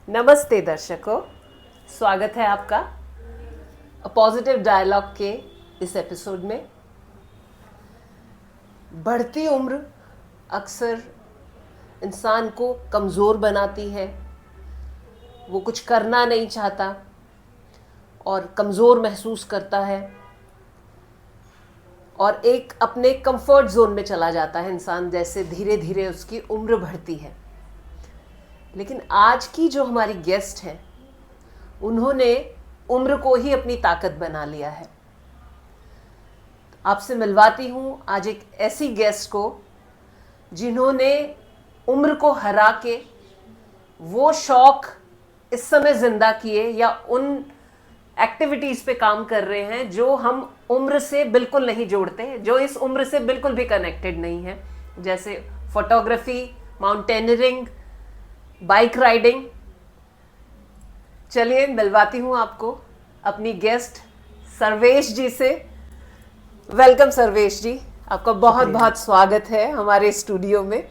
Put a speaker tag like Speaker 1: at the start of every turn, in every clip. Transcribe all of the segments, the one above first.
Speaker 1: नमस्ते दर्शकों, स्वागत है आपका पॉजिटिव डायलॉग के इस एपिसोड में। बढ़ती उम्र अक्सर इंसान को कमज़ोर बनाती है। वो कुछ करना नहीं चाहता और कमज़ोर महसूस करता है और एक अपने कंफर्ट जोन में चला जाता है इंसान, जैसे धीरे धीरे उसकी उम्र बढ़ती है। लेकिन आज की जो हमारी गेस्ट है, उन्होंने उम्र को ही अपनी ताकत बना लिया है। आपसे मिलवाती हूँ आज एक ऐसी गेस्ट को जिन्होंने उम्र को हरा के वो शौक इस समय जिंदा किए या उन एक्टिविटीज़ पे काम कर रहे हैं जो हम उम्र से बिल्कुल नहीं जोड़ते, जो इस उम्र से बिल्कुल भी कनेक्टेड नहीं है, जैसे फोटोग्राफी, माउंटेनियरिंग, बाइक राइडिंग। चलिए मिलवाती हूँ आपको अपनी गेस्ट सर्वेश जी से। वेलकम सर्वेश जी, आपका बहुत बहुत स्वागत है हमारे स्टूडियो में।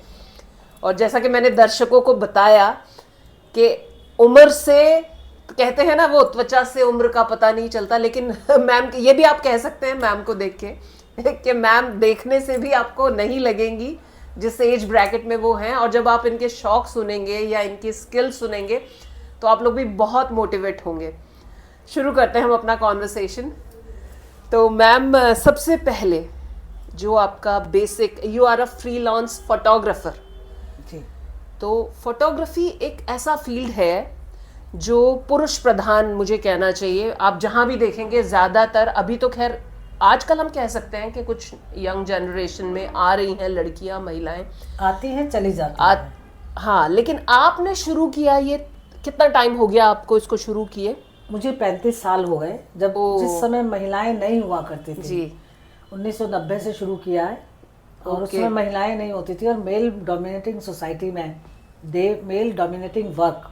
Speaker 1: और जैसा कि मैंने दर्शकों को बताया कि उम्र से कहते हैं ना, वो त्वचा से उम्र का पता नहीं चलता, लेकिन मैम ये भी आप कह सकते हैं मैम को देख के कि मैम देखने से भी आपको नहीं लगेंगी जिस एज ब्रैकेट में वो हैं। और जब आप इनके शौक सुनेंगे या इनकी स्किल सुनेंगे तो आप लोग भी बहुत मोटिवेट होंगे। शुरू करते हैं हम अपना कॉन्वर्सेशन। तो मैम, सबसे पहले जो आपका basic, you are a freelance photographer
Speaker 2: जी।
Speaker 1: तो फोटोग्राफी एक ऐसा फील्ड है जो पुरुष प्रधान, मुझे कहना चाहिए। आप जहाँ भी देखेंगे ज़्यादातर, अभी तो खैर आजकल हम कह सकते हैं कि कुछ यंग जनरेशन में आ रही हैं लड़कियां, महिलाएं
Speaker 2: आती हैं चली जाती हैं।
Speaker 1: हाँ, लेकिन आपने शुरू किया, ये कितना टाइम हो गया आपको इसको शुरू किए?
Speaker 2: मुझे 35 साल हो गए, जब जिस समय महिलाएं नहीं हुआ करती थी।
Speaker 1: जी।
Speaker 2: 1990 से शुरू किया है और उस समय महिलाएं नहीं होती थी और मेल डोमिनेटिंग सोसाइटी में मेल डोमिनेटिंग वर्क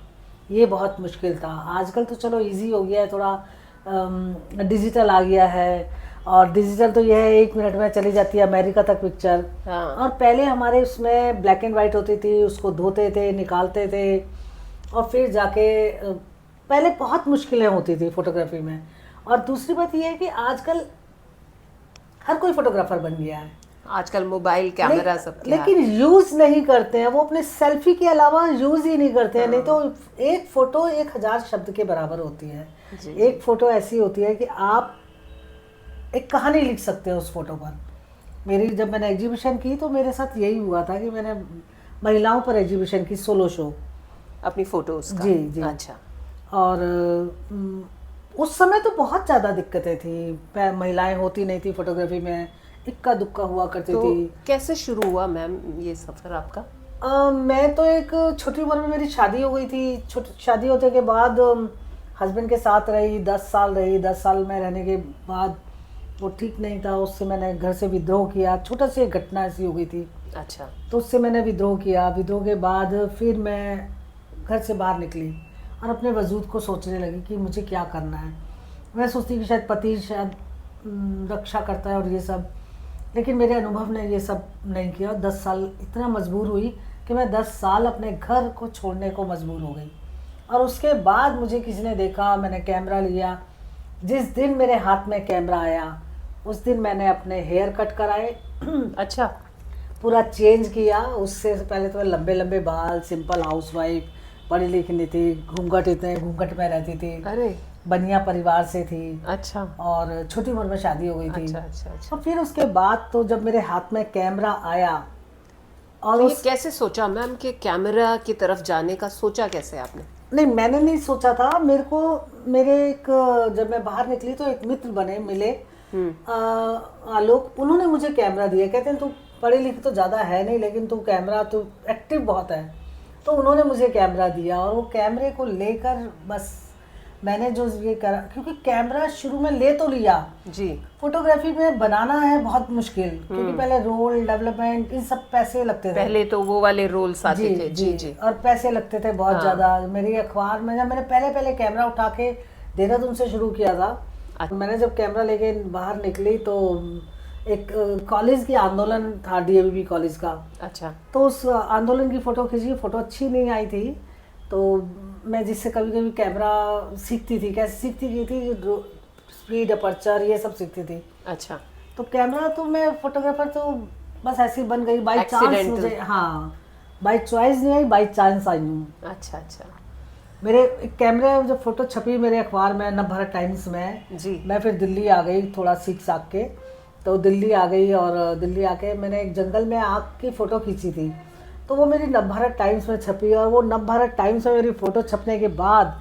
Speaker 2: ये बहुत मुश्किल था। आजकल तो चलो इजी हो गया है, थोड़ा डिजिटल आ गया है और डिजिटल तो यह है 1 मिनट में चली जाती है अमेरिका तक पिक्चर।
Speaker 1: हाँ।
Speaker 2: और पहले हमारे उसमें ब्लैक एंड वाइट होती थी, उसको धोते थे, निकालते थे और फिर जाके पहले बहुत मुश्किलें होती थी फोटोग्राफी में। और दूसरी बात यह है कि आजकल हर कोई फोटोग्राफर बन गया है।
Speaker 1: आजकल मोबाइल कैमरा सबके हाथ।
Speaker 2: लेकिन यूज नहीं करते हैं, वो अपने सेल्फी के अलावा यूज ही नहीं करते हैं। नहीं तो एक फोटो 1000 शब्द के बराबर होती है। एक फोटो ऐसी होती है कि आप एक कहानी लिख सकते हो उस फोटो पर। जब मैंने एग्जीबिशन की तो मेरे साथ यही हुआ था कि मैंने महिलाओं पर एग्जीबिशन की, सोलो शो,
Speaker 1: अपनी फोटोज का।
Speaker 2: जी जी।
Speaker 1: अच्छा।
Speaker 2: और उस समय तो बहुत ज़्यादा दिक्कतें थी, महिलाएं होती नहीं थी फोटोग्राफी में, इक्का दुक्का हुआ करती थी।
Speaker 1: कैसे शुरू हुआ मैम ये सफर आपका?
Speaker 2: मैं तो एक छोटी उम्र में मेरी शादी हो गई थी। शादी होने के बाद हस्बैंड के साथ रही, 10 साल रही। 10 साल में रहने के बाद वो ठीक नहीं था, उससे मैंने घर से विद्रोह किया। छोटा सी एक घटना ऐसी हो गई थी।
Speaker 1: अच्छा।
Speaker 2: तो उससे मैंने विद्रोह किया। विद्रोह के बाद फिर मैं घर से बाहर निकली और अपने वजूद को सोचने लगी कि मुझे क्या करना है। मैं सोचती कि शायद पति शायद रक्षा करता है और ये सब, लेकिन मेरे अनुभव ने ये सब नहीं किया। 10 साल इतना मजबूर हुई कि मैं 10 साल अपने घर को छोड़ने को मजबूर हो गई। और उसके बाद मुझे किसी ने देखा, मैंने कैमरा लिया। जिस दिन मेरे हाथ में कैमरा आया उस दिन मैंने अपने हेयर कट कराए।
Speaker 1: अच्छा।
Speaker 2: पूरा चेंज किया। उससे पहले तो लंबे लंबे बाल, सिंपल हाउसवाइफ, पढ़ी लिखी नहीं थी, घूंघट में रहती थी।
Speaker 1: अरे,
Speaker 2: बनिया परिवार से थी।
Speaker 1: अच्छा।
Speaker 2: और छोटी उम्र में शादी हो गई थी।
Speaker 1: अच्छा अच्छा अच्छा।
Speaker 2: और फिर उसके बाद तो जब मेरे हाथ में कैमरा आया और
Speaker 1: तो ये कैसे सोचा मैम कि कैमरा की तरफ जाने का, सोचा कैसे आपने?
Speaker 2: नहीं, मैंने नहीं सोचा था। जब मैं बाहर निकली तो एक मित्र मिले, आलोक। उन्होंने मुझे कैमरा दिया। कहते हैं तू पढ़ी लिखी तो ज़्यादा है नहीं, लेकिन तू एक्टिव बहुत है। तो उन्होंने मुझे कैमरा दिया और वो कैमरे को लेकर बस मैंने जो ये करा, क्योंकि कैमरा शुरू में ले तो लिया
Speaker 1: जी।
Speaker 2: फोटोग्राफी में बनाना है बहुत मुश्किल, क्योंकि पहले रोल डेवलपमेंट इन सब पैसे लगते थे।
Speaker 1: पहले तो वो वाले रोल्स आते थे। जी जी।
Speaker 2: और पैसे लगते थे बहुत ज़्यादा। मेरी अखबार में जब मैंने पहले कैमरा उठा के देहरादून से शुरू किया था, मैंने जब कैमरा लेके बाहर निकली तो एक कॉलेज की आंदोलन था, डीएवीपी कॉलेज का।
Speaker 1: अच्छा।
Speaker 2: तो उस आंदोलन की फ़ोटो खींची। फ़ोटो अच्छी नहीं आई थी तो मैं जिससे कभी कभी कैमरा सीखती थी, कैसे सीखती की थी, स्पीड, अपर्चर, ये सब सीखती थी।
Speaker 1: अच्छा।
Speaker 2: तो कैमरा तो मैं फोटोग्राफर तो बस ऐसे ही बन गई, बाई चांस
Speaker 1: Accidental।
Speaker 2: मुझे, हाँ, बाई चॉइस नहीं आई, बाई चांस आई हूँ।
Speaker 1: अच्छा अच्छा
Speaker 2: मेरे कैमरे जब फोटो छपी मेरे अखबार में, नवभारत टाइम्स में,
Speaker 1: जी।
Speaker 2: मैं फिर दिल्ली आ गई थोड़ा सीख साख के। तो दिल्ली आ गई और दिल्ली आके मैंने एक जंगल में आग की फ़ोटो खींची थी, तो वो मेरी नवभारत टाइम्स में छपी। और वो नवभारत टाइम्स में मेरी फ़ोटो छपने के बाद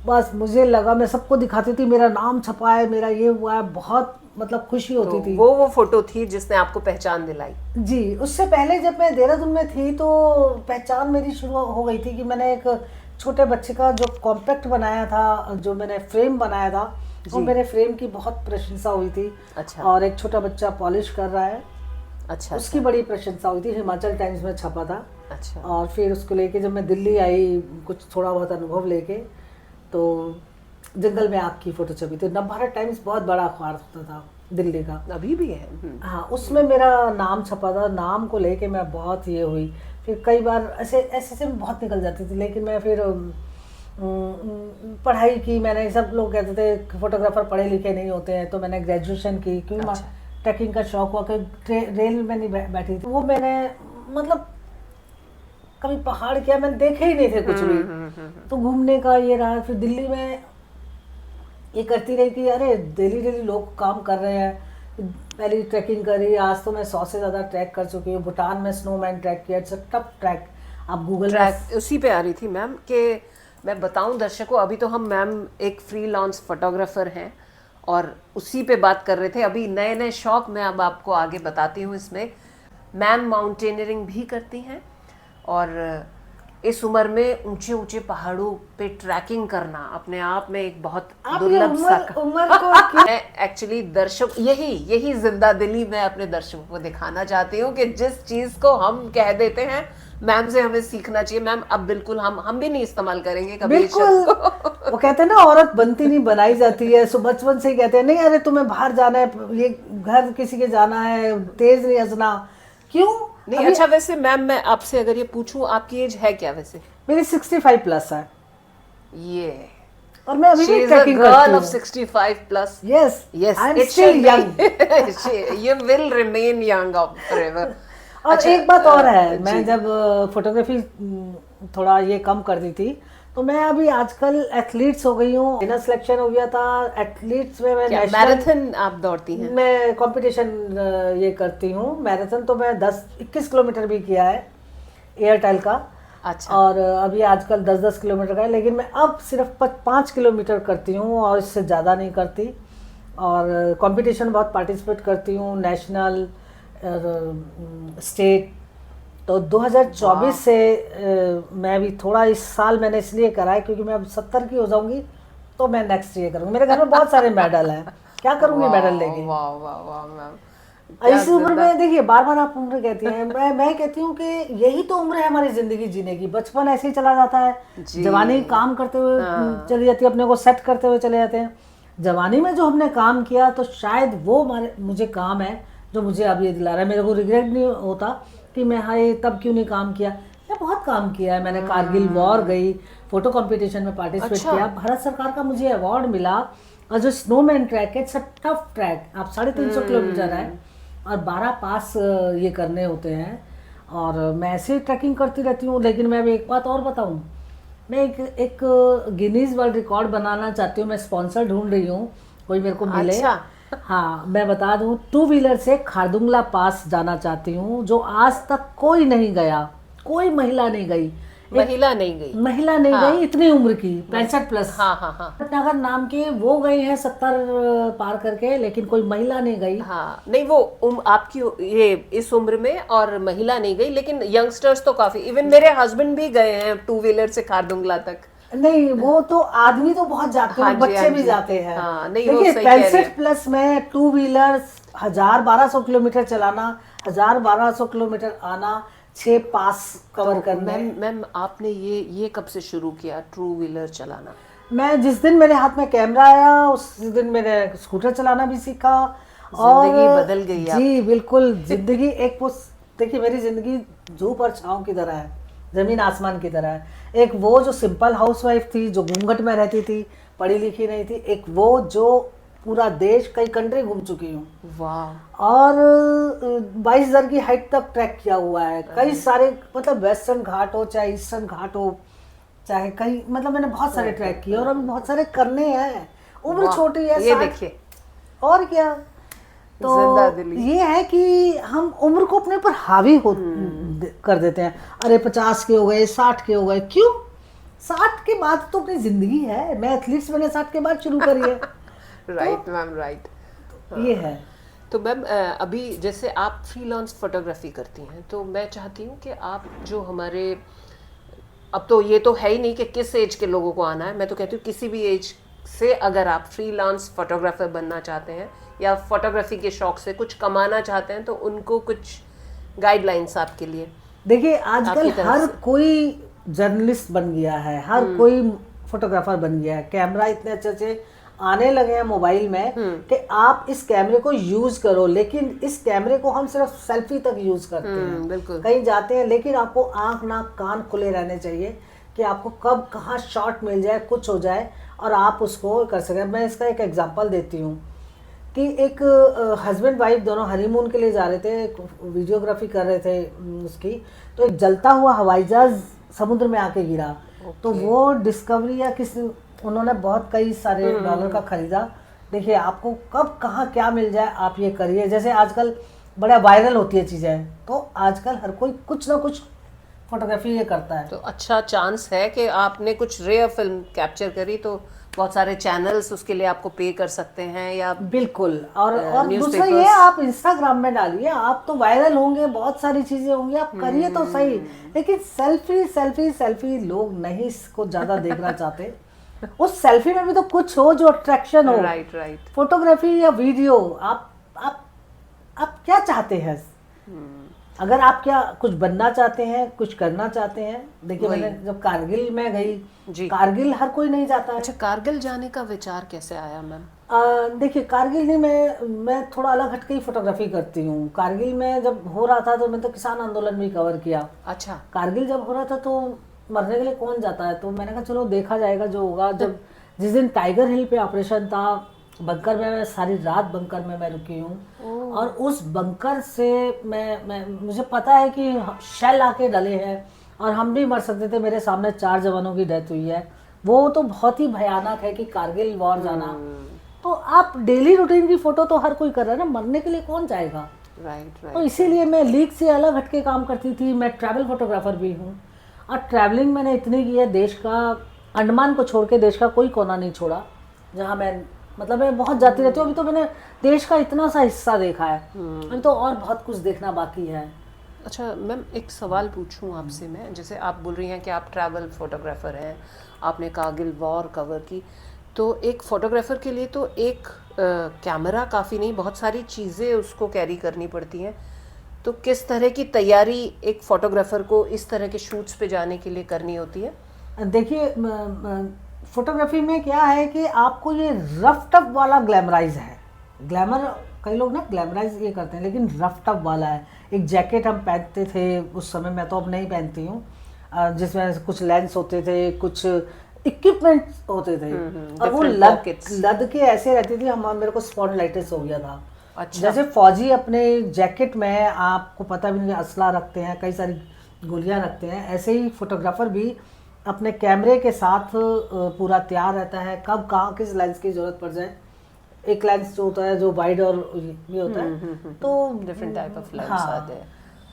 Speaker 2: बस मुझे लगा, मैं सबको दिखाती थी मेरा नाम छपा है, मेरा ये हुआ है, बहुत मतलब खुशी होती थी।
Speaker 1: वो फोटो थी जिसने आपको पहचान दिलाई?
Speaker 2: जी, उससे पहले जब मैं देहरादून में थी तो पहचान मेरी शुरू हो गई थी कि मैंने एक छोटे बच्चे का जो कॉम्पैक्ट बनाया था, जो मैंने फ्रेम बनाया था, वो मेरे फ्रेम की बहुत प्रशंसा हुई थी।
Speaker 1: अच्छा।
Speaker 2: और एक छोटा बच्चा पॉलिश कर रहा है,
Speaker 1: अच्छा।
Speaker 2: उसकी बड़ी प्रशंसा हुई थी, हिमाचल टाइम्स में छपा था।
Speaker 1: अच्छा।
Speaker 2: और फिर उसको लेके जब मैं दिल्ली आई, कुछ थोड़ा बहुत अनुभव लेके, तो जंगल में आग की फ़ोटो छपी थी। नवभारत टाइम्स बहुत बड़ा अखबार होता था दिल्ली का,
Speaker 1: अभी भी है।
Speaker 2: हाँ, उसमें मेरा नाम छपा था। नाम को लेके मैं बहुत ये हुई। फिर कई बार ऐसे ऐसे से बहुत निकल जाती थी, लेकिन मैं फिर पढ़ाई की मैंने। सब लोग कहते थे फोटोग्राफर पढ़े लिखे नहीं होते हैं, तो मैंने ग्रेजुएशन की, क्योंकि
Speaker 1: अच्छा।
Speaker 2: ट्रैकिंग का शौक हुआ कि रेल में नहीं बैठी थी। वो मैंने मतलब कभी पहाड़ किया मैंने देखे ही नहीं थे कुछ भी, तो घूमने का ये रहा। फिर दिल्ली में ये करती रही कि अरे डेली डेली लोग काम कर रहे हैं। पहली ट्रैकिंग करी, आज तो मैं 100 से ज़्यादा ट्रैक कर चुकी हूँ। भूटान में स्नोमैन ट्रैक किया, इट्स अ टफ ट्रैक। आप गूगल
Speaker 1: ट्रैक उसी पे आ रही थी मैम कि मैं बताऊं दर्शकों, अभी तो हम मैम एक फ्रीलांस फोटोग्राफर हैं और उसी पे बात कर रहे थे। अभी नए नए शौक मैं अब आपको आगे बताती हूँ। इसमें मैम माउंटेनियरिंग भी करती हैं और इस उम्र में ऊंचे ऊंचे पहाड़ों पे ट्रैकिंग करना अपने आप में एक बहुत दुर्लभ सा
Speaker 2: उम्र को
Speaker 1: मैं एक्चुअली दर्शक यही जिंदा दिली मैं अपने दर्शकों को दिखाना चाहती हूँ कि जिस चीज को हम कह देते हैं मैम से हमें सीखना चाहिए। मैम अब बिल्कुल हम भी नहीं इस्तेमाल करेंगे कभी इस शब्द को।
Speaker 2: वो कहते हैं ना, औरत बनती नहीं बनाई जाती है। सो बचपन से ही कहते हैं नहीं अरे तुम्हें बाहर जाना है, ये घर किसी के जाना है, तेज नहीं हंसना। क्यों
Speaker 1: नहीं अच्छा, वैसे मैम मैं आपसे अगर ये पूछूं आपकी एज है क्या वैसे?
Speaker 2: मेरी 65 प्लस है।
Speaker 1: ये
Speaker 2: और मैं अभी भी ट्रैकिंग
Speaker 1: गर्ल
Speaker 2: करती
Speaker 1: ऑफ
Speaker 2: हूँ।
Speaker 1: 65 plus.
Speaker 2: Yes
Speaker 1: Yes,
Speaker 2: I am
Speaker 1: it
Speaker 2: still
Speaker 1: should
Speaker 2: young.
Speaker 1: be. You will remain young forever.
Speaker 2: और
Speaker 1: अच्छा,
Speaker 2: एक बात और है,
Speaker 1: जी।
Speaker 2: मैं जब फोटोग्राफी थोड़ा ये कम कर दी थी, तो मैं अभी आजकल एथलीट्स हो गई हूँ। इनर सिलेक्शन हो गया था एथलीट्स में। मैं
Speaker 1: क्या
Speaker 2: नेशनल
Speaker 1: मैराथन आप दौड़ती हैं?
Speaker 2: मैं कंपटीशन ये करती हूँ। मैराथन तो मैं 10-21 किलोमीटर भी किया है एयरटेल का।
Speaker 1: अच्छा।
Speaker 2: और अभी आजकल 10-10 किलोमीटर का है, लेकिन मैं अब सिर्फ 5 किलोमीटर करती हूँ और इससे ज़्यादा नहीं करती। और कंपटीशन बहुत पार्टिसिपेट करती हूँ, नेशनल, स्टेट। तो 2024 से मैं भी थोड़ा, इस साल मैंने इसलिए करा है क्योंकि मैं अब 70 की हो जाऊंगी, तो मैं नेक्स्ट ईयर करूँगी। मेरे घर में बहुत सारे मेडल हैं, क्या करूँगी मेडल लेके।
Speaker 1: वाह वाह वाह मैम,
Speaker 2: इस उम्र में देखिए, बार बार आप उम्र कहती हैं, मैं कहती हूँ कि यही तो उम्र है हमारी जिंदगी जीने की। बचपन ऐसे ही चला जाता है, जवानी काम करते हुए चली जाती है, अपने को सेट करते हुए चले जाते हैं। जवानी में जो हमने काम किया तो शायद वो मुझे काम है जो मुझे अब ये दिला रहा है। मेरे को रिग्रेट नहीं होता कि मैं हाय तब क्यों नहीं काम किया। मैं बहुत काम किया है। मैंने कारगिल वॉर गई, फोटो कंपटीशन में पार्टिसिपेट किया, भारत सरकार का मुझे अवार्ड मिला। और जो स्नोमैन ट्रैक है, इट्स अ टफ ट्रैक। आप 350 किलोमीटर है और 12 पास ये करने होते हैं। और मैं ऐसे ट्रैकिंग करती रहती हूँ। लेकिन मैं अभी एक बात और बताऊँ, मैं एक गिनीज वर्ल्ड रिकॉर्ड बनाना चाहती हूँ। मैं स्पॉन्सर ढूंढ रही हूँ, कोई मेरे को मिले।
Speaker 1: अच्छा।
Speaker 2: हाँ, मैं बता दूँ, 2 व्हीलर से खारदुंगला पास जाना चाहती हूँ, जो आज तक कोई नहीं गया, कोई महिला नहीं गई।
Speaker 1: महिला नहीं गई?
Speaker 2: महिला नहीं गई, इतनी उम्र की, 65 प्लस।
Speaker 1: हाँ हाँ हाँ।
Speaker 2: नगर नाम के वो गए हैं 70 पार करके, लेकिन कोई महिला नहीं गई।
Speaker 1: हाँ नहीं, वो आपकी ये इस उम्र में और महिला नहीं गई, लेकिन यंगस्टर्स तो काफी, इवन मेरे हस्बैंड भी गए हैं 2 व्हीलर से खारदुंगला तक।
Speaker 2: नहीं, वो तो आदमी तो बहुत जाते हैं,
Speaker 1: हाँ जी,
Speaker 2: बच्चे
Speaker 1: हाँ
Speaker 2: भी
Speaker 1: जी।
Speaker 2: जाते हैं।
Speaker 1: हाँ, नहीं, वो
Speaker 2: देखिए
Speaker 1: सही कह रही
Speaker 2: 65
Speaker 1: है।
Speaker 2: प्लस में 2 व्हीलर 1000-1200 किलोमीटर चलाना, 1000-1200 किलोमीटर आना, 6 पास कवर करने।
Speaker 1: मैम आपने ये कब से शुरू किया 2 व्हीलर चलाना?
Speaker 2: मैं जिस दिन मेरे हाथ में कैमरा आया उस दिन मैंने स्कूटर चलाना भी सीखा।
Speaker 1: जिंदगी बदल गई
Speaker 2: जी बिल्कुल, जिंदगी एक देखिए मेरी जिंदगी धूप और छाँव की तरह है। जमीन आसमान की तरह है। एक वो जो सिंपल हाउसवाइफ थी, जो घूंघट में रहती थी, पढ़ी लिखी नहीं थी, एक वो जो पूरा देश, कई कंट्री घूम चुकी हूँ,
Speaker 1: वाह।
Speaker 2: और 22,000 की हाइट तक ट्रैक किया हुआ है। कई सारे, मतलब वेस्टर्न घाट हो चाहे ईस्टर्न घाट हो, चाहे कहीं, मतलब मैंने बहुत सारे ट्रैक किए और अभी बहुत सारे करने हैं। उम्र
Speaker 1: वाह,
Speaker 2: छोटी है,
Speaker 1: ये
Speaker 2: 60,
Speaker 1: देखिए
Speaker 2: और क्या।
Speaker 1: जिंदा
Speaker 2: तो
Speaker 1: दिली।
Speaker 2: ये है कि हम उम्र को अपने पर हावी हो कर देते हैं। अरे 50 के हो गए, 60 के हो गए, क्यों? 60 के बाद तो अपनी जिंदगी है। मैं एथलीट्स मैंने 60 के बाद शुरू करी है।
Speaker 1: Right ma'am, right.
Speaker 2: ये है।
Speaker 1: तो मैम अभी जैसे आप फ्रीलांस फोटोग्राफी करती हैं, तो मैं चाहती हूँ कि आप जो हमारे, अब तो ये तो है ही नहीं कि किस एज के लोगों को आना है, मैं तो कहती हूँ किसी भी एज से अगर आप फ्रीलांस फोटोग्राफर बनना चाहते हैं या फोटोग्राफी के शौक से कुछ कमाना चाहते हैं, तो उनको कुछ गाइडलाइंस आपके लिए।
Speaker 2: देखिए आजकल
Speaker 1: आपकी तरफ
Speaker 2: हर
Speaker 1: से।
Speaker 2: कोई जर्नलिस्ट बन गया है, हर कोई फोटोग्राफर बन गया है। कैमरा इतने अच्छे अच्छे आने लगे हैं मोबाइल में कि आप इस कैमरे को यूज करो, लेकिन इस कैमरे को हम सिर्फ सेल्फी तक यूज करते हैं,
Speaker 1: बिल्कुल।
Speaker 2: कहीं जाते हैं, लेकिन आपको आंख नाक कान खुले रहने चाहिए कि आपको कब कहाँ शॉट मिल जाए, कुछ हो जाए और आप उसको कर सकें। मैं इसका एक एग्जांपल देती हूँ कि एक हस्बैंड वाइफ दोनों हनीमून के लिए जा रहे थे, वीडियोग्राफी कर रहे थे उसकी, तो एक जलता हुआ हवाई जहाज समुद्र में आके गिरा। तो वो डिस्कवरी या किसी, उन्होंने बहुत कई सारे डॉलर का खरीदा। देखिए आपको कब कहाँ क्या मिल जाए आप ये करिए। जैसे आजकल बड़ा वायरल होती है चीज़ें, तो आजकल हर कोई कुछ ना कुछ फोटोग्राफी ये करता है।
Speaker 1: तो अच्छा चांस है कि आपने कुछ रेयर फिल्म कैप्चर करी, तो बहुत सारे चैनल्स उसके लिए आपको पे कर सकते हैं, या
Speaker 2: बिल्कुल। और दूसरा
Speaker 1: newspapers।
Speaker 2: ये, आप इंस्टाग्राम में डालिए, आप तो वायरल होंगे, बहुत सारी चीजें होंगी, आप करिए तो सही। लेकिन सेल्फी सेल्फी सेल्फी लोग नहीं इसको ज्यादा देखना चाहते। उस सेल्फी में भी तो कुछ हो जो अट्रैक्शन हो।
Speaker 1: Right right.
Speaker 2: फोटोग्राफी या वीडियो, आप क्या चाहते हैं? अगर आप क्या कुछ बनना चाहते हैं, कुछ करना चाहते हैं। देखिए मैंने जब कारगिल में गई
Speaker 1: जी।
Speaker 2: कारगिल हर कोई नहीं जाता है।
Speaker 1: अच्छा, कारगिल जाने का विचार कैसे आया मैम?
Speaker 2: देखिए कारगिल नहीं, मैं थोड़ा अलग हटके ही फोटोग्राफी करती हूँ। कारगिल में जब हो रहा था तो मैं तो किसान आंदोलन भी कवर किया।
Speaker 1: अच्छा।
Speaker 2: कारगिल जब हो रहा था तो मरने के लिए कौन जाता है, तो मैंने कहा चलो देखा जाएगा जो होगा। जब जिस दिन टाइगर हिल पे ऑपरेशन था, बंकर में मैं सारी रात बंकर में मैं रुकी हूँ, और उस बंकर से मैं मुझे पता है कि शेल आके डले हैं और हम भी मर सकते थे। मेरे सामने 4 जवानों की डेथ हुई है। वो तो बहुत ही भयानक है कि कारगिल वॉर जाना। तो आप डेली रूटीन की फोटो तो हर कोई कर रहा है ना, मरने के लिए कौन जाएगा?
Speaker 1: राइट
Speaker 2: तो
Speaker 1: राइट।
Speaker 2: इसीलिए मैं लीग से अलग हटके काम करती थी। मैं ट्रैवल फोटोग्राफर भी हूँ, और ट्रैवलिंग मैंने इतनी की है, देश का, अंडमान को छोड़ के देश का कोई कोना नहीं छोड़ा जहाँ मैं बहुत जाती रहती हूँ। अभी तो मैंने देश का इतना सा हिस्सा देखा है, अभी तो और बहुत कुछ देखना बाकी है।
Speaker 1: अच्छा मैम, एक सवाल पूछूं आपसे मैं, जैसे आप बोल रही हैं कि आप ट्रैवल फोटोग्राफर हैं, आपने कारगिल वॉर कवर की, तो एक फोटोग्राफर के लिए तो एक कैमरा काफ़ी नहीं, बहुत सारी चीज़ें उसको कैरी करनी पड़ती हैं। तो किस तरह की तैयारी एक फोटोग्राफर को इस तरह के शूट्स पे जाने के लिए करनी होती है?
Speaker 2: देखिए फोटोग्राफी में क्या है कि आपको ये रफ टफ वाला ग्लैमराइज है। ग्लैमर कई लोग ना ग्लैमराइज ये करते हैं, लेकिन रफ टफ वाला है। एक जैकेट हम पहनते थे उस समय, मैं तो अब नहीं पहनती हूँ, जिसमें कुछ लेंस होते थे, कुछ इक्विपमेंट होते थे, और वो लद के ऐसे रहती थी। मेरे को स्पॉन्डिलाइटिस हो गया था।
Speaker 1: अच्छा।
Speaker 2: जैसे फौजी अपने जैकेट में, आपको पता भी नहीं, असला रखते हैं, कई सारी गोलियां रखते हैं, ऐसे ही फोटोग्राफर भी अपने कैमरे के साथ पूरा तैयार रहता है, कब कहाँ किस लेंस की जरूरत पड़ जाए। एक लेंस जो होता है जो वाइड और ये होता है, तो
Speaker 1: डिफरेंट टाइप ऑफ लेंस आते हैं।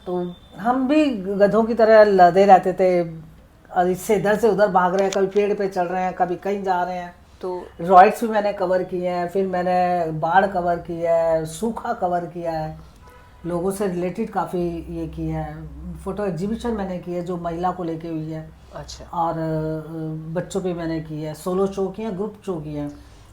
Speaker 2: तो हम भी गधों की तरह लदे रहते थे, और इससे इधर से उधर भाग रहे हैं, कभी पेड़ पे चढ़ रहे हैं, कभी कहीं जा रहे हैं।
Speaker 1: तो
Speaker 2: रॉयड्स भी मैंने कवर किए हैं, फिर मैंने बाढ़ कवर किया है, सूखा कवर किया है, लोगों से रिलेटेड काफ़ी ये किया है। फोटो एग्जीबिशन मैंने की है जो महिला को लेके हुई है।
Speaker 1: अच्छा।
Speaker 2: और बच्चों पे मैंने की है, सोलो शो किए हैं, ग्रुप शो किए हैं।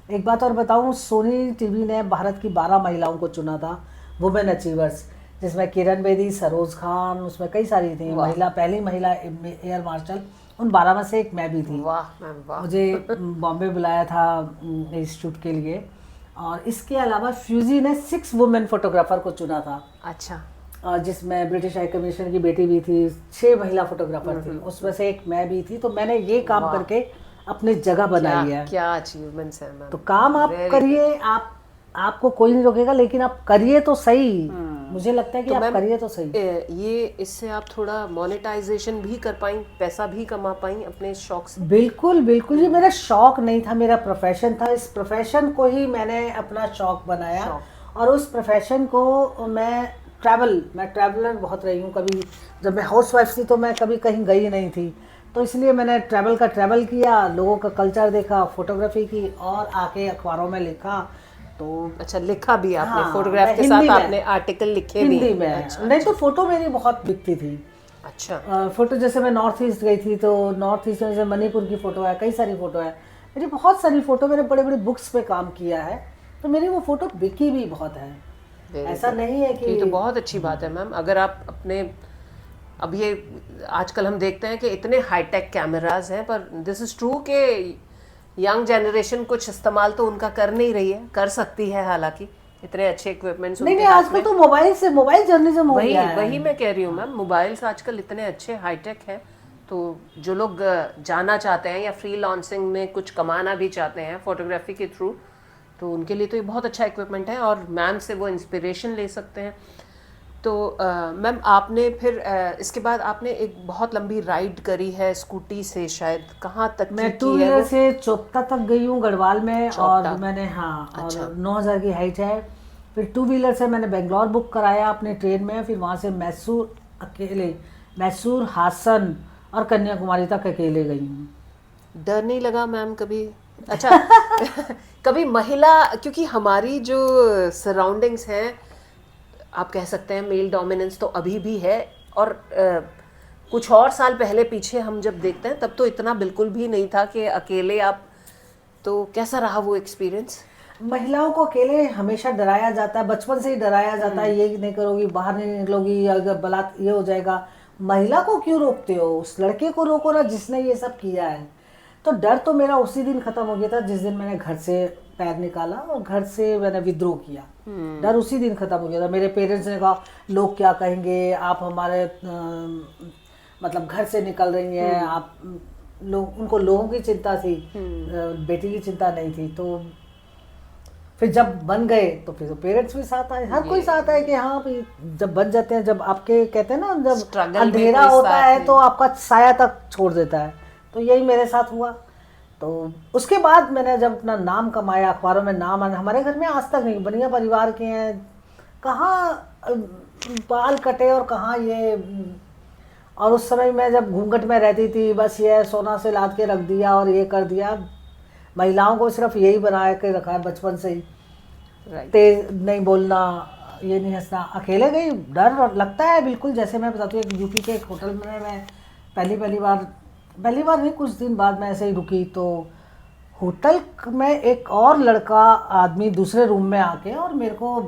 Speaker 2: एक बात और बताऊं, सोनी टीवी ने भारत की 12 महिलाओं को चुना था, वुमेन अचीवर्स, जिसमें किरण बेदी, सरोज खान, उसमें कई सारी थी महिला, पहली महिला एयर मार्शल, उन 12 में से एक मैं भी थी।
Speaker 1: वाह मैम वाह।
Speaker 2: मुझे बॉम्बे बुलाया था इस शूट के लिए। और इसके अलावा फ्यूजी ने 6 वुमेन फोटोग्राफर को चुना था।
Speaker 1: अच्छा।
Speaker 2: जिसमें ब्रिटिश हाई कमीशन की बेटी भी थी, 6 महिला फोटोग्राफर थी, उसमें से एक मैं भी थी। तो मैंने ये काम करके अपनी जगह बनाई है।
Speaker 1: क्या अचीवमेंट्स है मैम।
Speaker 2: तो काम आप करिए, आपको कोई नहीं रोकेगा, लेकिन आप करिए तो सही। मुझे लगता है कि
Speaker 1: तो
Speaker 2: आप करिए तो सही।
Speaker 1: ये इससे आप थोड़ा मोनेटाइजेशन भी कर पाई, पैसा भी कमा पाई अपने शौक से?
Speaker 2: बिल्कुल बिल्कुल, ये मेरा शौक नहीं था, मेरा प्रोफेशन था। इस प्रोफेशन को ही मैंने अपना शौक बनाया। और उस प्रोफेशन को मैं ट्रैवलर बहुत रही हूँ। कभी जब मैं हाउसवाइफ थी तो मैं कभी कहीं गई नहीं थी, तो इसलिए मैंने ट्रैवल किया, लोगों का कल्चर देखा, फोटोग्राफी की, और आके अखबारों में लिखा। तो
Speaker 1: अच्छा, लिखा भी आपने?
Speaker 2: हाँ,
Speaker 1: फोटोग्राफ के साथ आपने आर्टिकल लिखे भी?
Speaker 2: हिंदी में।
Speaker 1: अच्छा,
Speaker 2: नहीं तो फोटो मेरी बहुत बिकती थी।
Speaker 1: अच्छा।
Speaker 2: फोटो जैसे मैं नॉर्थ ईस्ट गई थी, तो नॉर्थ ईस्ट में जैसे मणिपुर की फ़ोटो है, कई सारी फ़ोटो है मेरी, बहुत सारी फ़ोटो। मैंने बड़े बड़े बुक्स पे काम किया है, तो मेरी वो फ़ोटो बिकी भी बहुत है। ऐसा नहीं है कि
Speaker 1: ये तो बहुत अच्छी बात है मैम। अगर आप अपने, अब ये आजकल हम देखते हैं कि इतने हाईटेक कैमराज हैं, पर दिस इज़ ट्रू कि यंग जनरेशन कुछ इस्तेमाल तो उनका कर नहीं रही है, कर सकती है हालांकि इतने अच्छे इक्विपमेंट्स
Speaker 2: नहीं नहीं, आजकल तो मोबाइल जर्नलिज्म हो गया है।
Speaker 1: वही मैं कह रही हूँ मैम, मोबाइल्स आजकल इतने अच्छे हाईटेक हैं, तो जो लोग जाना चाहते हैं या फ्रीलांसिंग में कुछ कमाना भी चाहते हैं फोटोग्राफी के थ्रू, तो उनके लिए तो ये बहुत अच्छा इक्विपमेंट है और मैम से वो इंस्पिरेशन ले सकते हैं। तो मैम आपने फिर इसके बाद आपने एक बहुत लंबी राइड करी है स्कूटी से, शायद कहाँ तक
Speaker 2: मैं
Speaker 1: की
Speaker 2: 2
Speaker 1: है
Speaker 2: व्हीलर
Speaker 1: वो?
Speaker 2: से चोपता तक गई हूँ गढ़वाल में। और मैंने
Speaker 1: अच्छा।
Speaker 2: और 9000 की हाइट है। फिर 2 व्हीलर से मैंने बेंगलोर बुक कराया अपने ट्रेन में, फिर वहाँ से मैसूर, हासन और कन्याकुमारी तक अकेले गई हूँ।
Speaker 1: डर नहीं लगा मैम कभी? अच्छा कभी महिला, क्योंकि हमारी जो सराउंडिंग्स हैं, आप कह सकते हैं मेल डोमिनेंस तो अभी भी है, और कुछ और साल पहले पीछे हम जब देखते हैं तब तो इतना बिल्कुल भी नहीं था कि अकेले आप, तो कैसा रहा वो एक्सपीरियंस?
Speaker 2: महिलाओं को अकेले हमेशा डराया जाता है, बचपन से ही डराया जाता है, ये नहीं करोगी, बाहर नहीं निकलोगी, अगर बलात् ये हो जाएगा। महिला को क्यों रोकते हो? उस लड़के को रोको ना जिसने ये सब किया है। तो डर तो मेरा उसी दिन खत्म हो गया था जिस दिन मैंने घर से पैर निकाला और घर से मैंने विद्रोह किया। डर उसी दिन खत्म हो गया था। मेरे पेरेंट्स ने कहा लोग क्या कहेंगे, आप हमारे मतलब घर से निकल रही हैं, आप लोग, उनको लोगों की चिंता थी, बेटी की चिंता नहीं थी। तो फिर जब बन गए तो फिर पेरेंट्स भी साथ आए, हर कोई साथ आए कि हाँ भाई, जब बन जाते हैं, जब आपके कहते हैं ना, जब अंधेरा होता है तो आपका साया तक छोड़ देता है। तो यही मेरे साथ हुआ। तो उसके बाद मैंने जब अपना नाम कमाया, अखबारों में नाम आना, हमारे घर में आज तक नहीं, बढ़िया परिवार के हैं, कहाँ बाल कटे और कहाँ ये। और उस समय मैं जब घूंघट में रहती थी, बस ये सोना से लाद के रख दिया और ये कर दिया। महिलाओं को सिर्फ यही बना के रखा है बचपन से ही, तेज नहीं बोलना, ये नहीं हंसना। अकेले गई, डर लगता है बिल्कुल। जैसे मैं बताती हूँ, यूपी के एक होटल में मैं पहली बार नहीं, कुछ दिन बाद मैं ऐसे ही रुकी, तो होटल में एक और लड़का आदमी दूसरे रूम में आके और मेरे को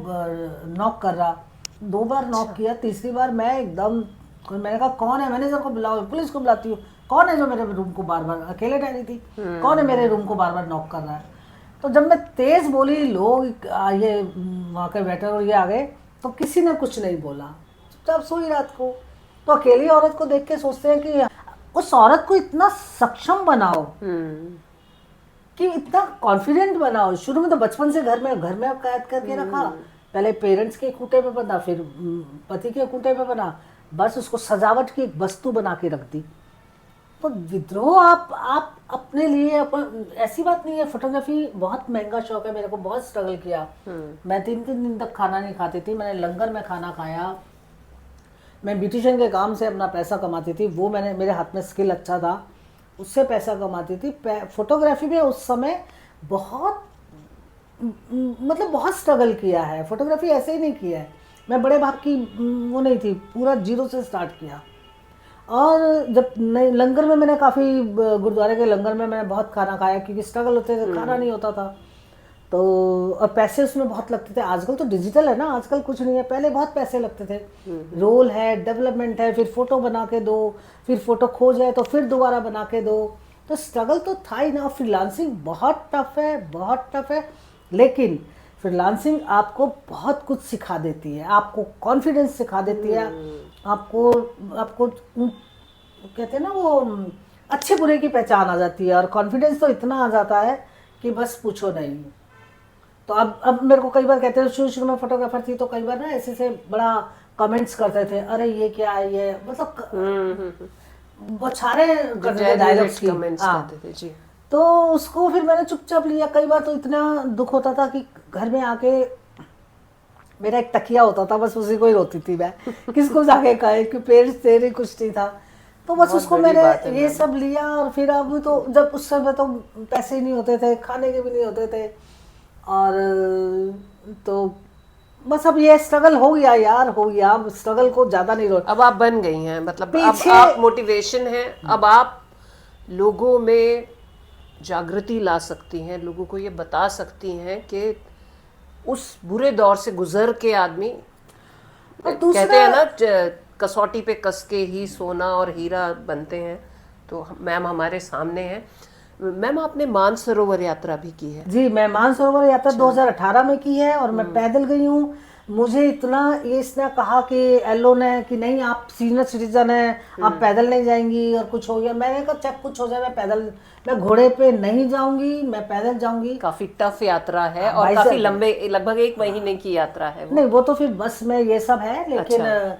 Speaker 2: नॉक कर रहा। 2 बार नॉक किया, तीसरी बार मैं एकदम, मैंने कहा कौन है, मैनेजर को बुलाओ, पुलिस को बुलाती हूँ, कौन है जो मेरे रूम को बार बार, अकेले ठहरी थी, कौन है मेरे रूम को बार बार नॉक कर रहा है। तो जब मैं तेज बोली, लोग ये वहाँ के वेटर और ये आ गए, तो किसी ने कुछ नहीं बोला, चुपचाप सोई रात को। तो अकेली औरत को देख के सोचते हैं कि उस औरत को इतना सक्षम बनाओ, कि इतना कॉन्फिडेंट बनाओ। शुरू में तो बचपन से घर में कैद करके रखा, पहले पेरेंट्स के खूंटे पे बना, फिर पति के खूंटे पे बना, बस उसको सजावट की एक वस्तु बना के रख दी। तो विद्रोह आप अपने लिए ऐसी बात नहीं है। फोटोग्राफी बहुत महंगा शौक है, मेरे को बहुत स्ट्रगल किया। मैं 3-3 दिन तक खाना नहीं खाती थी, मैंने लंगर में खाना खाया। मैं ब्यूटिशियन के काम से अपना पैसा कमाती थी, वो मेरे हाथ में स्किल अच्छा था, उससे पैसा कमाती थी। फोटोग्राफी में उस समय बहुत बहुत स्ट्रगल किया है। फोटोग्राफी ऐसे ही नहीं किया है, मैं बड़े भाग की वो नहीं थी, पूरा 0 से स्टार्ट किया। और जब लंगर में मैंने काफ़ी, गुरुद्वारे के लंगर में मैंने बहुत खाना खाया, क्योंकि स्ट्रगल होते थे, खाना नहीं होता था। तो और पैसे उसमें बहुत लगते थे। आजकल तो डिजिटल है ना, आजकल कुछ नहीं है, पहले बहुत पैसे लगते थे। रोल है, डेवलपमेंट है, फिर फोटो बना के दो, फिर फोटो खो जाए तो फिर दोबारा बना के दो। तो स्ट्रगल तो था ही ना। फ्रीलांसिंग बहुत टफ है, बहुत टफ है। लेकिन फ्रीलांसिंग आपको बहुत कुछ सिखा देती है, आपको कॉन्फिडेंस सिखा देती है, आपको आपको कहते हैं ना वो अच्छे बुरे की पहचान आ जाती है, और कॉन्फिडेंस तो इतना आ जाता है कि बस पूछो नहीं। तो अब मेरे को कई बार कहते हैं, शुरू शुरू में फोटोग्राफर थी तो कई बार ना ऐसे से बड़ा कमेंट्स करते थे, अरे ये क्या है, ये मतलब बौछारे करते थे डायलॉग्स की।
Speaker 1: करते थे जी।
Speaker 2: तो उसको फिर मैंने चुपचाप लिया। कई बार तो इतना दुख होता था कि घर में आके मेरा एक तकिया होता था, बस उसी को ही रोती थी मैं, किसको जाके कहे कि पेरेंट्स तेरे कुछ नहीं था। तो बस उसको मैंने ये सब लिया। और फिर अब तो जब उस समय तो पैसे ही नहीं होते थे, खाने के भी नहीं होते थे, और तो बस अब ये स्ट्रगल हो गया यार, हो गया। अब स्ट्रगल को ज्यादा नहीं रोक।
Speaker 1: अब आप बन गई हैं, मतलब अब आप मोटिवेशन है, अब आप लोगों में जागृति ला सकती हैं, लोगों को ये बता सकती हैं कि उस बुरे दौर से गुजर के आदमी, कहते हैं ना कसौटी पे कस के ही सोना और हीरा बनते हैं। तो मैम हमारे सामने हैं। मैम आपने मानसरोवर यात्रा भी की है?
Speaker 2: जी, मैं मानसरोवर यात्रा 2018 में की है, और मैं पैदल गई हूँ। मुझे इतना ये इसने कहा कि एलो ने कि नहीं आप सीनियर सिटीजन हैं, आप पैदल नहीं जाएंगी, और कुछ हो गया। मैंने कहा चाहे कुछ हो जाए, मैं पैदल, मैं घोड़े पे नहीं जाऊंगी, मैं पैदल जाऊंगी।
Speaker 1: काफी टफ यात्रा है और काफी लंबे, लगभग 1 महीने की यात्रा है वो।
Speaker 2: नहीं, वो तो फिर बस में ये सब है, लेकिन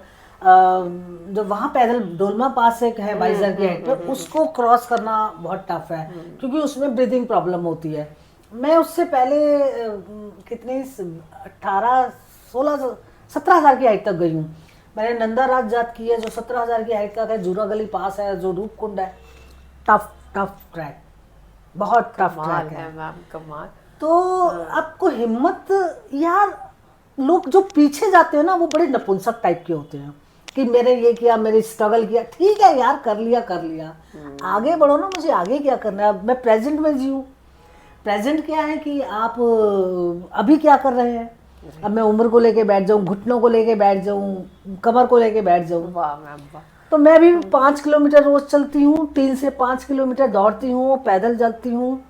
Speaker 2: जो वहाँ पैदल डोलमा पास एक है वाइजर के हेड पे, उसको क्रॉस करना बहुत टफ है, क्योंकि उसमें ब्रीदिंग प्रॉब्लम होती है। मैं उससे पहले कितने 17,000 की हाइट तक गई हूँ। मैंने नंदा राज जात की है, जो 17,000 की हाइट का है, जूरा गली पास है, जो रूप कुंड है। टफ ट्रैक, बहुत टफ ट्रैक है
Speaker 1: मैम, कमाल।
Speaker 2: तो आपको हिम्मत, यार लोग जो पीछे जाते हैं ना, वो बड़े नपुंसक टाइप के होते हैं कि मैंने ये किया, मेरे स्ट्रगल किया। ठीक है यार, कर लिया, आगे बढ़ो ना। मुझे आगे क्या करना है? अब मैं प्रेजेंट में जीऊँ। प्रेजेंट क्या है कि आप अभी क्या कर रहे हैं। अब मैं उम्र को लेके बैठ जाऊँ, घुटनों को लेके बैठ जाऊँ, कमर को लेके बैठ जाऊँ।
Speaker 1: वाह मैम वाह।
Speaker 2: तो मैं भी 5 किलोमीटर रोज चलती हूँ, 3 से 5 किलोमीटर दौड़ती हूँ, पैदल चलती हूँ,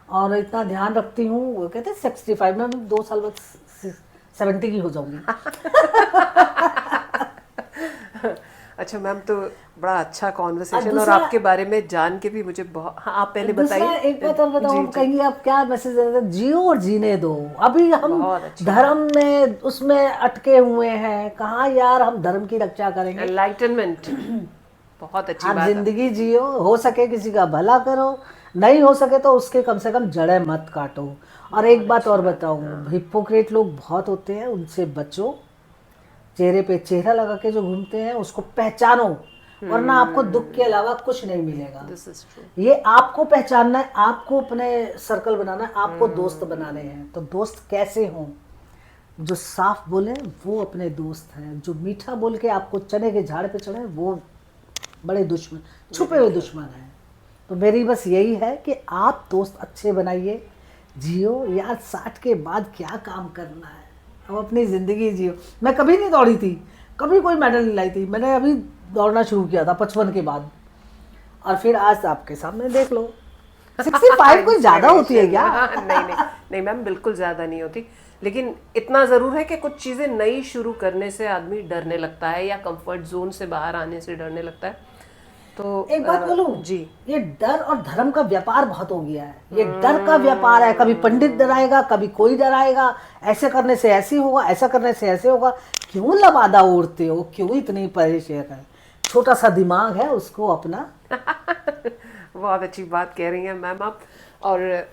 Speaker 2: और इतना ध्यान रखती हूँ। वो कहते हैं 65 में 2 साल बाद 70 की हो जाऊंगी।
Speaker 1: अच्छा मैम, तो बड़ा अच्छा कॉन्वर्सेशन, और आपके बारे में जान के भी मुझे बहुत। हाँ, आप पहले बताइए।
Speaker 2: एक बात और बताऊँ, कहेंगे आप क्या मैसेज देते हैं? जियो और जीने दो। अभी हम धर्म में उसमें अटके हुए हैं। कहाँ यार हम धर्म की रक्षा करेंगे?
Speaker 1: एनलाइटनमेंट बहुत अच्छी बात है।
Speaker 2: जिंदगी जियो, हो सके किसी का भला करो, नहीं हो सके तो उसके कम से कम जड़ें मत काटो। और एक बात और बताऊँ, हिपोक्रेट लोग बहुत होते हैं, उनसे बचो। चेहरे पे चेहरा लगा के जो घूमते हैं, उसको पहचानो, वरना आपको दुख के अलावा कुछ नहीं मिलेगा।
Speaker 1: This is true.
Speaker 2: ये आपको पहचानना है, आपको अपने सर्कल बनाना है, आपको दोस्त बनाने हैं। तो दोस्त कैसे हों? जो साफ बोले वो अपने दोस्त हैं, जो मीठा बोल के आपको चने के झाड़ पे चढ़े वो बड़े दुश्मन, छुपे हुए दुश्मन हैं। तो मेरी बस यही है कि आप दोस्त अच्छे बनाइए, जियो यार। 60 के बाद क्या काम करना है, अब अपनी ज़िंदगी जियो। मैं कभी नहीं दौड़ी थी, कभी कोई मेडल नहीं लाई थी। मैंने अभी दौड़ना शुरू किया था 55 के बाद, और फिर आज आपके सामने देख लो। 65 कोई ज़्यादा होती है क्या?
Speaker 1: नहीं मैम, बिल्कुल ज़्यादा नहीं होती, लेकिन इतना ज़रूर है कि कुछ चीज़ें नई शुरू करने से आदमी डरने लगता है, या कंफर्ट जोन से बाहर आने से डरने लगता है। तो
Speaker 2: एक बात बोलूं
Speaker 1: जी,
Speaker 2: ये डर और धर्म का व्यापार बहुत हो गया है। ये डर का व्यापार है, कभी पंडित डराएगा, कभी कोई डराएगा, ऐसे करने से ऐसे होगा, ऐसा करने से ऐसे होगा। क्यों लबादा उड़ते हो? क्यों इतनी परेशान है? छोटा सा दिमाग है, उसको अपना।
Speaker 1: बहुत अच्छी बात कह रही हैं मैम आप, और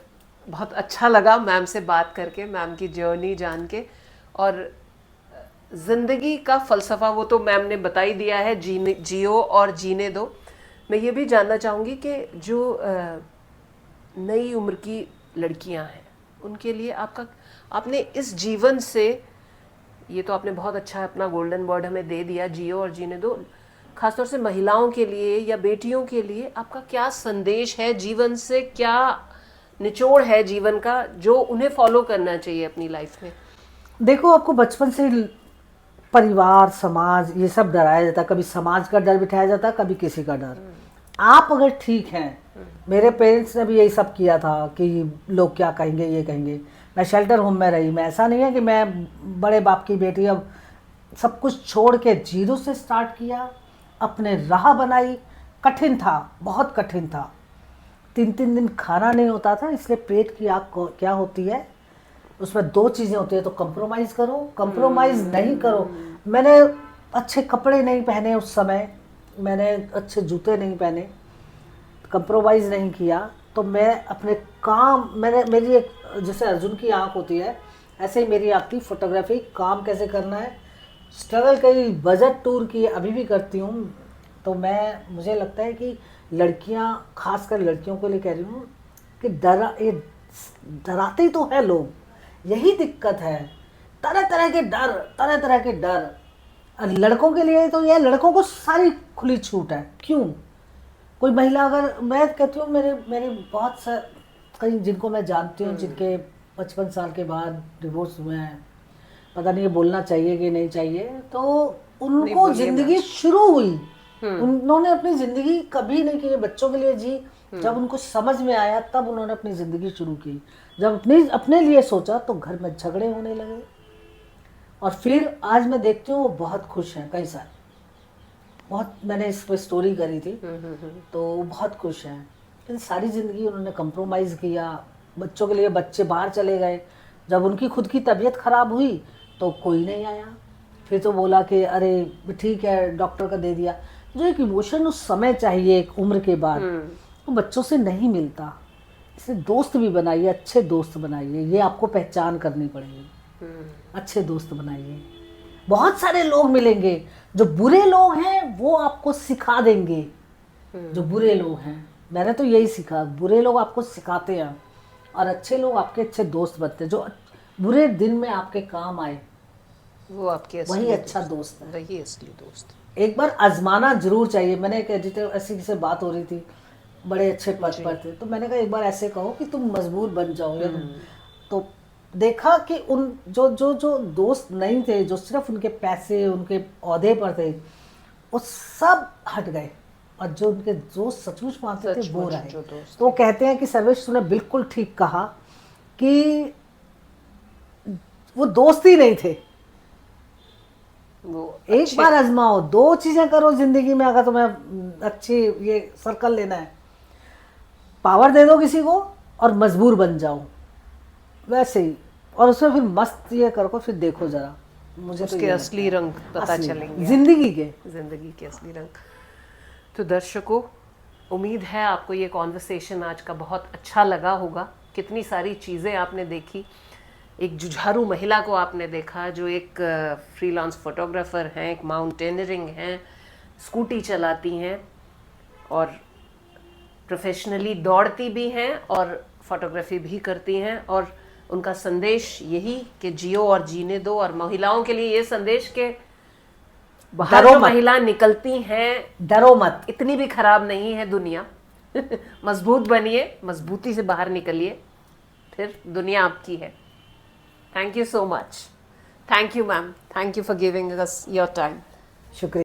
Speaker 1: बहुत अच्छा लगा मैम से बात करके, मैम की जर्नी जान के। और जिंदगी का फलसफा वो तो मैम ने बता ही दिया है, जियो और जीने दो। मैं ये भी जानना चाहूँगी कि जो नई उम्र की लड़कियां हैं, उनके लिए आपने इस जीवन से, ये तो आपने बहुत अच्छा अपना गोल्डन वर्ड हमें दे दिया, जियो और जीने दो, खासतौर से महिलाओं के लिए या बेटियों के लिए आपका क्या संदेश है? जीवन से क्या निचोड़ है जीवन का, जो उन्हें फॉलो करना चाहिए अपनी लाइफ में?
Speaker 2: देखो, आपको बचपन से परिवार, समाज, ये सब डराया जाता है। कभी समाज का डर बिठाया जाता है, कभी किसी का डर। आप अगर ठीक हैं, मेरे पेरेंट्स ने भी यही सब किया था कि लोग क्या कहेंगे, ये कहेंगे। मैं शेल्टर होम में रही, मैं ऐसा नहीं है कि मैं बड़े बाप की बेटी अब सब कुछ छोड़ के जीरो से स्टार्ट किया, अपने राह बनाई। कठिन था, बहुत कठिन था। 3-3 दिन खाना नहीं होता था, इसलिए पेट की आग क्या होती है, उसमें 2 चीज़ें होती है, तो कंप्रोमाइज़ करो, कंप्रोमाइज़ नहीं करो। मैंने अच्छे कपड़े नहीं पहने उस समय, मैंने अच्छे जूते नहीं पहने, कंप्रोमाइज़ नहीं किया। तो मैं अपने काम, मेरी एक जैसे अर्जुन की आँख होती है, ऐसे ही मेरी आँख थी फोटोग्राफी, काम कैसे करना है। स्ट्रगल कई बजट टूर की अभी भी करती हूँ। तो मुझे लगता है कि लड़कियाँ, खासकर लड़कियों के लिए कह रही हूँ कि डराते तो है लोग, यही दिक्कत है। तरह तरह के डर, तरह तरह के डर। और लड़कों के लिए तो यह, लड़कों को सारी खुली छूट है। क्यों? कोई महिला, अगर मैं कहती हूँ, मेरे बहुत सा कई जिनको मैं जानती हूँ जिनके 55 साल के बाद डिवोर्स हुए हैं, पता नहीं ये बोलना चाहिए कि नहीं चाहिए, तो उनको जिंदगी शुरू हुई, उन्होंने अपनी जिंदगी कभी नहीं की बच्चों के लिए जी। जब उनको समझ में आया तब उन्होंने अपनी जिंदगी शुरू की। जब अपने लिए सोचा तो घर में झगड़े होने लगे। और फिर आज मैं देखती हूँ वो बहुत खुश हैं, कई साल, बहुत, मैंने इस पर स्टोरी करी थी, तो वो बहुत खुश हैं। लेकिन सारी ज़िंदगी उन्होंने कंप्रोमाइज़ किया बच्चों के लिए। बच्चे बाहर चले गए, जब उनकी खुद की तबीयत ख़राब हुई तो कोई नहीं आया। फिर तो बोला कि अरे ठीक है, डॉक्टर का दे दिया। जो एक इमोशन उस समय चाहिए एक उम्र के बाद, वो बच्चों से नहीं मिलता। इसलिए दोस्त भी बनाइए, अच्छे दोस्त बनाइए, ये आपको पहचान करनी पड़ेगी। अच्छे दोस्त बनाइए। बहुत सारे लोग मिलेंगे, जो बुरे लोग हैं वो आपको सिखा देंगे। जो बुरे लोग हैं, मैंने तो यही सीखा, बुरे लोग आपको सिखाते हैं और अच्छे लोग आपके अच्छे दोस्त बनते हैं। जो बुरे दिन में आपके काम आए,
Speaker 1: वो आपके
Speaker 2: वही अच्छा दोस्त है,
Speaker 1: वही असली दोस्त।
Speaker 2: एक बार आजमाना जरूर चाहिए। मैंने एक एडिटर, ऐसी से बात हो रही थी, बड़े अच्छे पद पर थे, तो मैंने कहा एक बार ऐसे कहो कि तुम मजबूर बन जाओ। तो देखा कि उन जो दोस्त नहीं थे, जो सिर्फ उनके पैसे, उनके ओहदे पर थे, वो सब हट गए। और जो उनके दोस्त सचमुच मानते थे वो रहे। तो वो कहते हैं कि सर्वेश, तूने बिल्कुल ठीक कहा कि वो दोस्त ही नहीं थे। वो एक बार आजमाओ, 2 चीजें करो जिंदगी में, अगर तुम्हें अच्छी ये सर्कल लेना है, पावर दे दो किसी को और मजबूर बन जाओ, वैसे ही। और उसमें फिर मस्त ये करो, फिर देखो जरा, मुझे
Speaker 1: उसके
Speaker 2: तो
Speaker 1: असली रंग पता चलेंगे,
Speaker 2: जिंदगी के
Speaker 1: असली रंग। तो दर्शकों, उम्मीद है आपको ये कॉन्वर्सेशन आज का बहुत अच्छा लगा होगा। कितनी सारी चीज़ें आपने देखी, एक जुझारू महिला को आपने देखा जो एक फ्रीलांस फोटोग्राफर हैं, एक माउंटेनियरिंग हैं, स्कूटी चलाती हैं और प्रोफेशनली दौड़ती भी हैं और फोटोग्राफी भी करती हैं। और उनका संदेश यही कि जियो और जीने दो। और महिलाओं के लिए ये संदेश के बाहर जो महिला निकलती हैं, डरो मत, इतनी भी खराब नहीं है दुनिया। मजबूत बनिए, मजबूती से बाहर निकलिए, फिर दुनिया आपकी है। Thank you so much. Thank you ma'am, thank you for giving us your time.
Speaker 2: शुक्रिया।